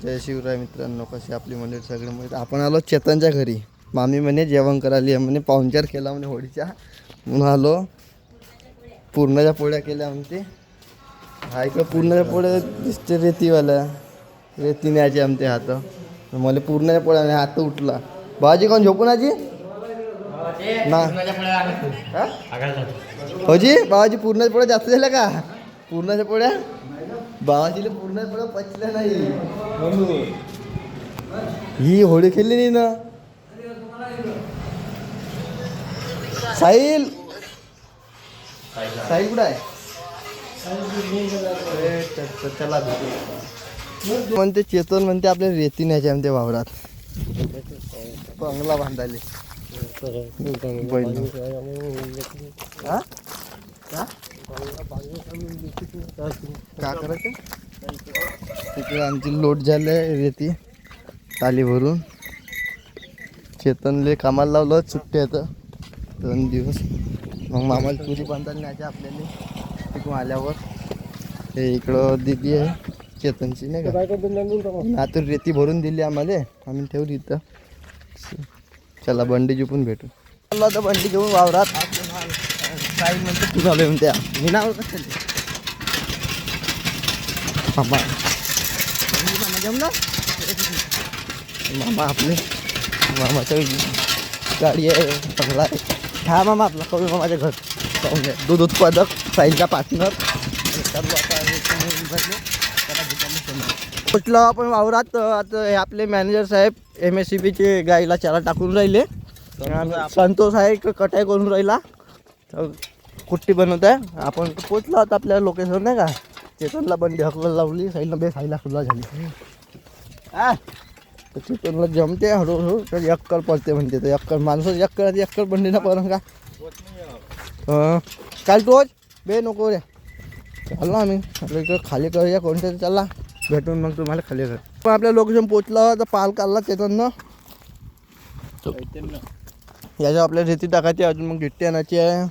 जय शिवराय मित्रांनो, कशी आपली मंडळी सगळे म्हणजे आपण आलो चेतनच्या घरी. मामी म्हणे जेवण करायला म्हणे, पाहुणचार केला म्हणे होळीच्या, म्हणून आलो. पूर्णाच्या पोळ्या केल्या म्हणते. हा इकडं पूर्णाच्या पोळ्या दिसते रेतीवाल्या, रेती न्यायची आमचे हात. मला पूर्णाच्या पोळ्या नाही, हात उठला. भाजी कोण झोपून आजी ना होजी बाबाजी. पूर्णाच्या पोळ्या जास्त झाल्या का? पूर्णाच्या पोळ्या बाबाजीला पूर्णाच्या पोळ्या पचल्या नाही म्हणून ही होळी खेळली नाही ना. साहिल साहिल कुठं आहे? चला म्हणते चेतन म्हणते आपल्या रेती न्यायचे आमच्या वावरात बंगला बांधायले. का करायचं तिकडे आमची लोट झाले रेती टाली भरून. चेतनले कामाला लावलं, सुट्टी येतं 2 दिवस. मग मामाला तुरी बांधायला न्यायचे आपल्याला तिकडून आल्यावर. हे इकडं दिदी आहे चेतनची नाही का, आता रेती भरून दिली आम्हाला, आम्ही ठेवली इथं. चला बंडी पण भेटू. चला आता बंडी घेऊन वावरात. साईड म्हणते तू झालं म्हणत्या मी नाव कसं मामा जमलं. मामा आपले मामाचं गाडी आहे, चांगला आहे. हा मामा आपला कवी मामाच्या घर दूध उत्पादक साईलचा पार्टनर. म्हटलं आपण वावरात. आता हे आपले मॅनेजर साहेब MSCBचे गाईला चारा टाकून राहिले. संतोष आहे कटाई करून राहिला, कुट्टी बनवत आहे. आपण पोचलो आता आपल्या लोकेशन नाही का. चेतनला बंडी हकला लावली, साईडला साईला खुला झाली. तर चेतनला जमते हळूहळू, तर एक्कर पडते म्हणते. तर एक्कर माणसं एक्कर बंडी ना पडून का काल तोच बे नको रे. चाललो आम्ही इकडं खाली करूया कोणत्या चालला भेटून, मग तुम्हाला खाली कर. पण आपल्या लोकेशन पोचलं तर पाल काढला चेतननं. याच्या आपल्या रेती टाकायची, अजून मग गिट्टी आणायची आहे.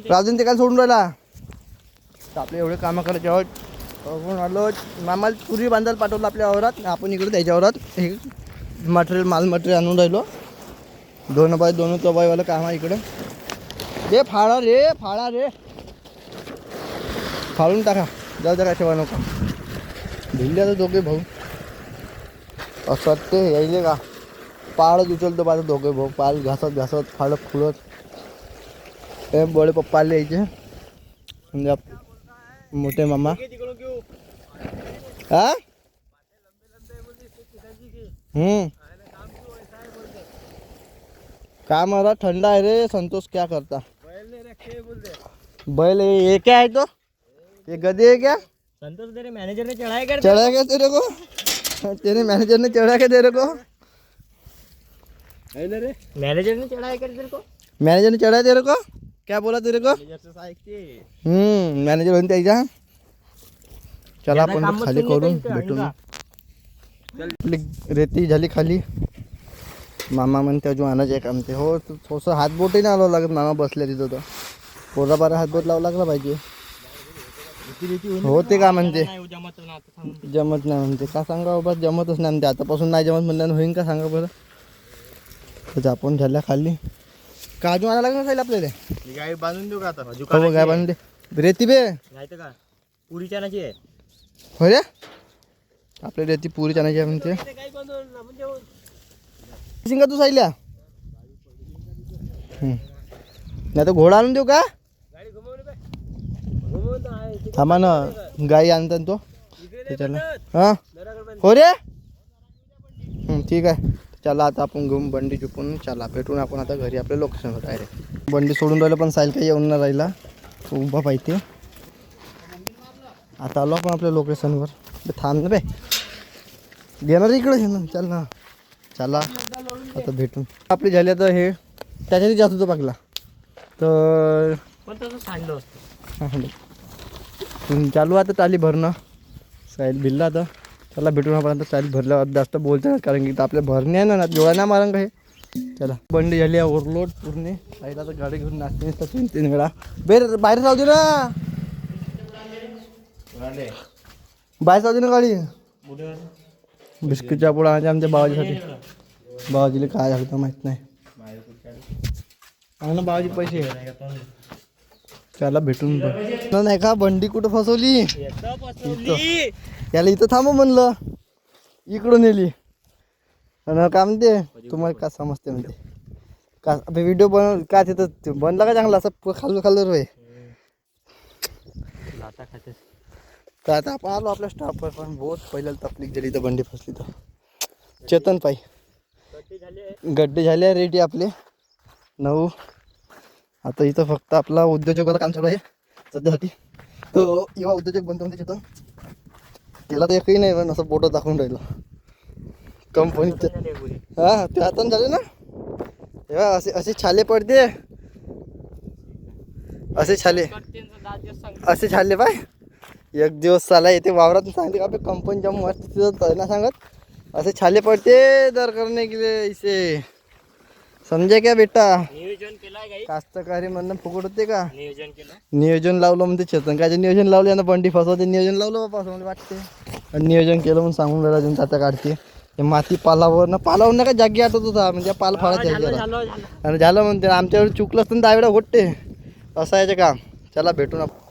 राजून ते काय सोडून राहिला. तर आपले एवढे कामं करायचे आहोत. बघून आलो मामाला तुरी बांधायला पाठवलं आपल्या वावरात. आपण इकडे त्याच्या वावरात हे मटेरियल माल मटेरियल आणून राहिलो. 2x2 चौबाईवालं काम आहे इकडं. रे फाळा रे फाळून टाका, जाऊ द्या काय ठेवा नको. भिल्ले आता दोघे भाऊ असं वाटते यायले का. पाळच उचलतो पाहतो दोघे भाऊ, पाल घासत फाळत खुळत. हे बडे पप्पा आले यायचे म्हणजे मोठे मामा. हा काम रहा ठंडा है रे संतोष, क्या करता. बैल ये क्या है तो ये गधे है क्या संतोष? तेरे मैनेजर ने चढ़ाया क्या तेरे को. तेरे मैनेजर ने चढ़ा के तेरे को. मैनेजर ने चढ़ाया कर तेरे को. मैनेजर ने चढ़ाया तेरे को. क्या बोला तेरे को. मॅनेजर होऊन त्याच्या. चला आपण खाली करून भेटून. रेती झाली खाली. मामा म्हणते अजून आणायचे काम ते. हो थोडंसं हातबोटही नाही लावावं लागत. मामा बसले तिथं तर पोरा बारा हातबोट लावं लागला पाहिजे. हो ते का म्हणते जमत नाही म्हणते. का सांगा बाबा, जमतच नाही म्हणते. आतापासून नाही जमत म्हणल्यानं होईन का सांगा बरं. तर आपण झाल्या खाली. काजू आणायला लागणार खायला आपल्याला. गाय बांधून देऊ का आता. हो गाय बांधून दे. रेती बे नाही तर का पुरी चानाची आहे. हो रे आपल्या रेती पुरी चानाची आहे म्हणते. शिंगा तू साईल्या नाही तर घोडा आणून देऊ का. थांबा ना, गाई आणतात तो त्याच्याला. हां हो रे ठीक आहे. चला आता आपण घेऊन बंडी चुपून चला भेटून आपण आता घरी आपल्या लोकेशनवर डायरेक्ट. बंडी सोडून राहिलं पण साईल काही येऊन नाही राहिला, उभा पाहिजे. आता आलो आपण आपल्या लोकेशनवर. थांब ना बे घेणार इकडे घेणार. चल ना चला आता भेटून आपली झाली. आता हे त्याच्यातही जात होतं पाकला तर सांडलं असतं. चालू आता टाली भरणं. साईल भिल्ला आता. चला भेटून आपण आता साईल भरल्यावर जास्त बोलतात, कारण की आपल्या भरणे आहे ना जोडा ना मारंग हे. चला बंडी झाली ओव्हरलोड पूर्ण. साईला तर गाडी घेऊन नाचते 3 वेळा. बाहेर जाऊ दे ना, बाहेर जाऊ दे ना गाडी. बिस्किटच्या पुढे आणायचे आमच्या बाबाजीसाठी. बाबाजीला काय झालं तर माहित नाही. ना बाबाजी पैसे त्याला भेटून नाही का. बंडी कुठं फसवली याला इथं थांब म्हणलं, इकडून नेली. आणि काय म्हणते तुम्हाला काय समजते म्हणते का व्हिडिओ बनव का तिथं बनला का चांगला असं खाल्लं रे. तर आता आपण आलो आपल्या स्टॉपवर, पण बहुत पहिल्याला तकलीफ झाली तर बंडी फसली तर. चेतन पाई गड्डे झाले रेडी आपले 9. आता इथं फक्त आपला उद्योजकाचं काम चालू आहे सध्यासाठी. तो युवा उद्योजक बनतो म्हणजे चेतन. त्याला तर एकही नाही पण असं बोटं दाखवून राहिलं कंपनीत. हा ते हातानं झाले ना तेव्हा असे असे छाले पडते. असे छाले पाय. एक दिवस चाला येते वावरात सांगते का कंपनी जम मस्त तिथं ना सांगत असे छाले पडते दर करणे गेले इसे. समजे क्या बेटा. नियोजन केलाय कास्तकारी म्हणणं फुकट होते का. नियोजन केलं. नियोजन लावलं म्हणते चेतन काय नियोजन लावले ना बंडी फसवते. नियोजन लावलं बाबा असं मला वाटते. आणि नियोजन केलं म्हणून सांगून राहिला अजून तात्या काढते. ते माती पालावर ना पालावर ना काय जागी आटत होता म्हणजे पाल फाळत यायला. आणि झालं म्हणते आमच्यावर चुकलं असतं दहा वेळा घोटते असं यायचं काम. चला भेटून आपण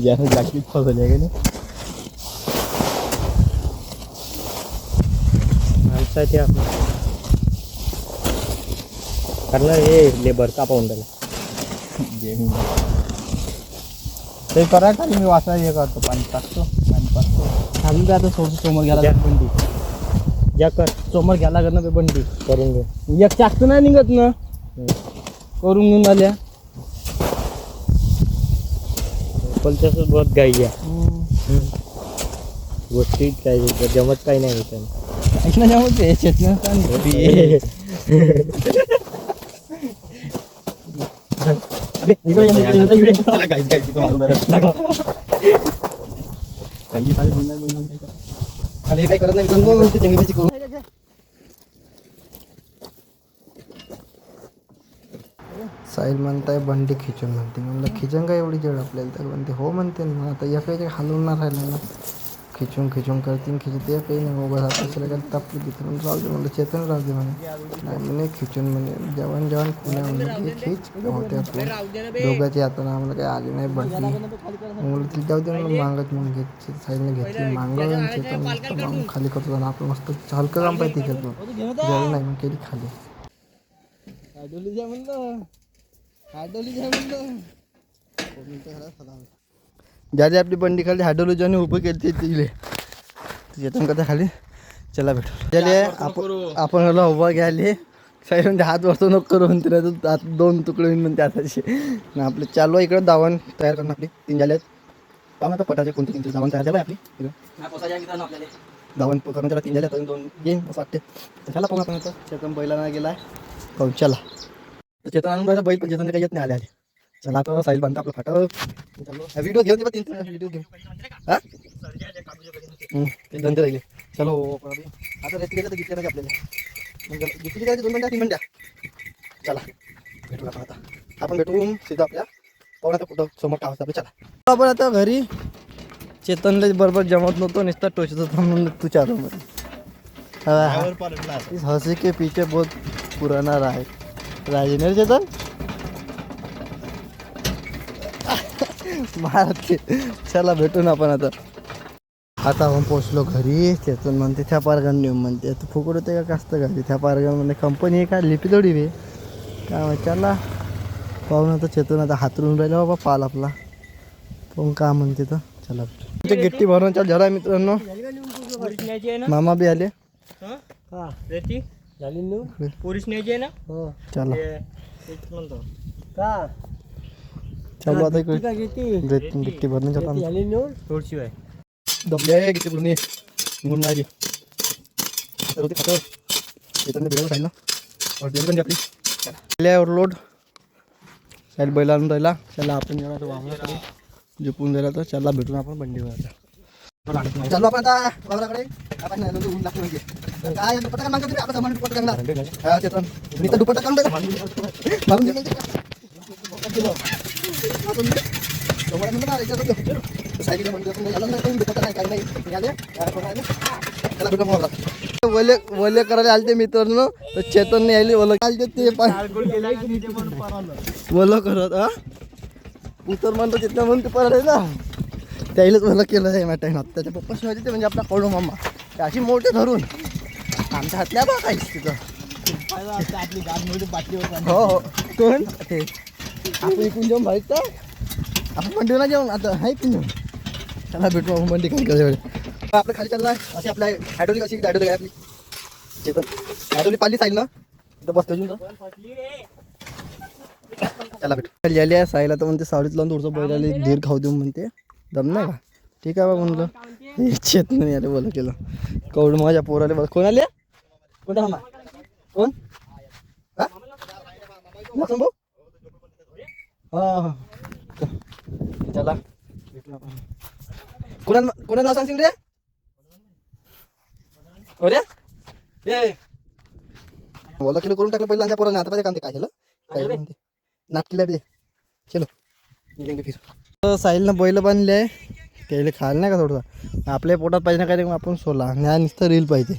जागी फसवले का माणसाच्या करणार हे लेबर का पाहून त्याला ते करा का मी वाचला हे करतो पाणी टाकतो थांबून आता समोर घ्यायला बंडी ज्या कर समोर घ्यायला लागत ना बंडी करून घे. एक चाकतो नाही निघत ना करून घेऊन आल्या पलच्यासोबत बहुत गाई आहे गोष्टी काय जमत काही नाही ऐक ना त्यामध्ये चेतन काय करत नाही. साहिल म्हणताय बंडी खिचून म्हणते. म्हणलं खिचून काय एवढी जड आपल्याला तर म्हणते हो म्हणते ना. आता या काही हलवणार राहिलं ना खिचून करतील खिचते काही नाही मोबाईल हात असला काय तापलं तिथे म्हणून राहू दे म्हणलं चेतन राहू दे म्हणे. नाही म्हणे खिचून म्हणे जेवण खुल्या म्हणजे खिच होते आपले दोघांच्या हातानं आम्हाला काही आले नाही बंडी. म्हणलं तिला जाऊ दे म्हणून मागत मग घेत साईडने घेतली मागं आणि चेतन मस्त मागून खाली करतो आणि आपलं मस्त हलकं काम पाहिजे तिकडं जळ नाही मग केली खाली. आडोली जा म्हणलं ज्याची आपली बंडी खाली हाडवली ज्याने उभं केली ते तिले चेतन करता खाली. चला भेटू त्याले आपण उभा घ्यायले साईड म्हणजे हात वरतो नको करू म्हणते ना हात 2 तुकडे होईन म्हणते हाताचे ना. आपलं चालू आहे इकडं दावण तयार करणं आपली 3 झाले आहेत. आता पटाचे कोणते 3 दावण तयार झालं आपली दावण करून त्याला 3 झाले अजून 2 येईन असं वाटते. चला पाहून आपण आता चेतन बैलांना गेला पाहून चला. चेतन आणून बैल पण चेतन काही येत नाही आले. चला आता साहिल बांधता आपलं फाटं व्हिडिओ घेऊन दे 3 व्हिडिओ घेऊन हां ते धंदे राहिले. चलो आता रेस्ट गेलं तर घेतले नाही आपल्याला घेतली करायची 2 मिनिटं 3 मिनिटं. चला भेटू आपण आता. आपण भेटून सीधा आपल्या पाहुण्याचा कुठं समोर टावसा आपलं. चला आपण आता घरी. चेतनला बरोबर जमत नव्हतं नुसतं टोचत होता म्हणून तू चालू मध्ये इस हंसी के पीछे बहुत पुराना राजनेर चेतन मारते. चला भेटून आपण आता आपण पोचलो घरी. चेतन म्हणते त्या पारगान नेऊन म्हणते तू फुकट होते का कास्त घरी त्या पारगान म्हणजे कंपनी काय लिपी थोडी रे काय. चला पाहून आता चेतन आता हातरून राहिला बाबा पाल आपला पाहून का म्हणते तर. चला ते गिट्टी भरून चाल जरा मित्रांनो. मामा बी आले. पोरीस न्यायची आहे ना. चला का चालू आता इकडे गिट्टी भरून जातो थोडशी आहे दमले गिट्टी भरून निघून नाही होते खातं चेतनने बिघायला सांगितलं ऑर्डर पण आपली ओव्हरलोड साईड बैला आणून राहिला. चला आपण जेव्हा वावराकडे झोपून जायला तर चला भेटून आपण बंडीवर चालू आपण आता वावराकडे. आपण ऊन लागते म्हणजे काय दुपट्टा मागतो आपण सामान दुपट्टा करणार चेतन मी तर दुपट्टा काढून वले वले करायला आलते मित्रांनो तर चेतनने यायले वल आलते ते पण वल करत हा उतर म्हणतो तिथं म्हणून ते परत आहे ना त्यालाच वल केलं आहे माहिती ना त्याच्या पप्पा शिवाय ते म्हणजे आपला कडू मामा ते अशी मोठे धरून आमच्या हातल्या बा काहीच तिथं आपली गाडमध्ये बाटलीवर हो हो कोण ते आपण इकडून जाऊन भाई तर आपण मंडीला जाऊन आता हाय पण त्याला भेटू आपण मंडी काय करायचं आपलं खाली चालला अशी आपल्या हायड्रोलिक अशी हायड्रोलिक आहे आपली चेतन हायड्रोलिक पाली साईल ना इथं बसतो त्याला भेटू खाली आली आहे साईला तर म्हणते सावलीत लावून थोडंसं बैलाला धीर खाऊ देऊ म्हणते दम नाही का ठीक आहे बा म्हणलं हे चेतन याले बोला केलं कवड माझ्या पोराले बोला कोण आले कोणता मामा कोण हा भाऊ हा चला कोणा नाव सांगशील रे हो रे ए बोला किलो करून टाकलं पहिलं आमच्या पोराने आता पाहिजे काम ते काय केलं काय म्हणते नाटकीला बी चलो फिर साहिलनं बैल बांधले आहे त्याला खायला नाही का थोडंसं आपल्या पोटात पाहिजे ना काय मग आपण सोला नाही नुसतं रील पाहिजे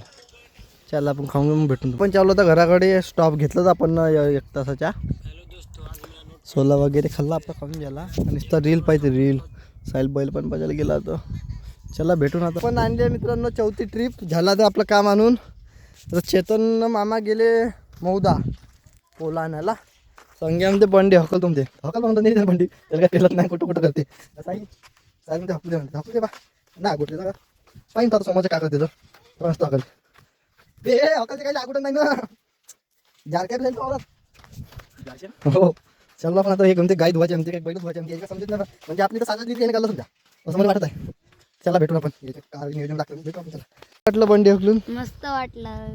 चला आपण खाऊन घेऊन भेटून पण चाललो तर घराकडे स्टॉप घेतलाच आपण 1 तासाच्या सोला वगैरे खाल्ला आपला खाऊन गेला आणि नुसतं रील पाहिजे रील साहिल बैल पण बजायला गेला तर चला भेटून आता पण आणले मित्रांनो 4थी ट्रिप झाला तर आपलं काम आणून तर चेतन मामा गेले मौदा पोला आणायला संग्यामध्ये बंडी हकल तुमचे हकल म्हणतो नाही बंडी त्याला काय केलं नाही कुठं कुठं करते साई साई मध्ये हकू दे म्हणते हकू दे बा ना कुठे जागा पाहिजे आता समोरच्या काय करते तर मस्त हकल ते हकलचे काही लागून नाही ना जार काय हो चला पण आता हे कोणते गाय धुवायचे आमचे काही बैल धुवायचे आमचे समजत नाही म्हणजे आपली तर साधा रीती निघालं समजा असं मला वाटत आहे चला भेटून आपण काय नियोजन लागतं भेटू आपण चला वाटलं बंडी हकलून मस्त वाटलं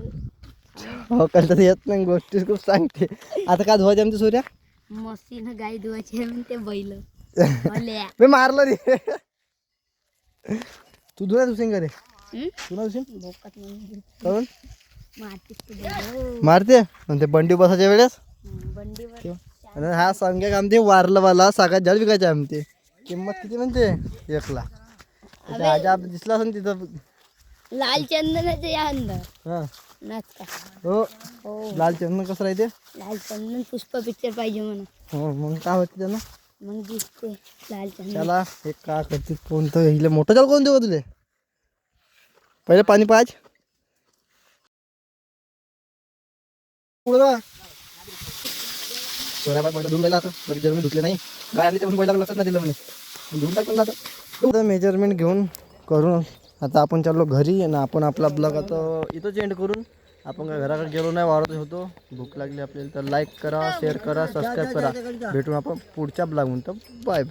हो कल तर येत नाही गोष्टी खूप सांगते आता काय धुवायचे आमचे सूर्या मशीन गाय धुवायचे म्हणते बैल मी मारलं रे तू धुना दुसिंग का रे तू ना दुसिंग करून मारते म्हणते बंडी बसायच्या वेळेस बंडीवर आणि हा सांगे का आमचे वारलंवाला सगळ्यात जास्त विकायचे आमचे किंमत किती म्हणते 1 लाख आज दिसला असं तिथं लाल चंदनाचे या अंदर हा नाच का हो हो लाल चंदन कसं राहते लाल चंदन पुष्पा पिक्चर पाहिजे म्हणून हो मग काय होते त्यांना मग दिसते लाल चंदन त्याला हे का करते कोणतं हिले मोठं चाल कोण देऊ तुले पहिले पाणी पाज धुतले नाही गाय आली पण बैलाला लक्षात नाही दिलं म्हणे धुवून टाकून जातं मेजरमेंट घेऊन करून आता आपण चाललो घरी आणि आपण आपला ब्लॉग आता इथंच एंड करून आपण काय घराकडे गेलो नाही वावरत होतो भूक लागली आपल्याला तर लाईक करा शेअर करा सबस्क्राईब करा भेटून आपण पुढच्या ब्लॉग म्हणतो बाय बाय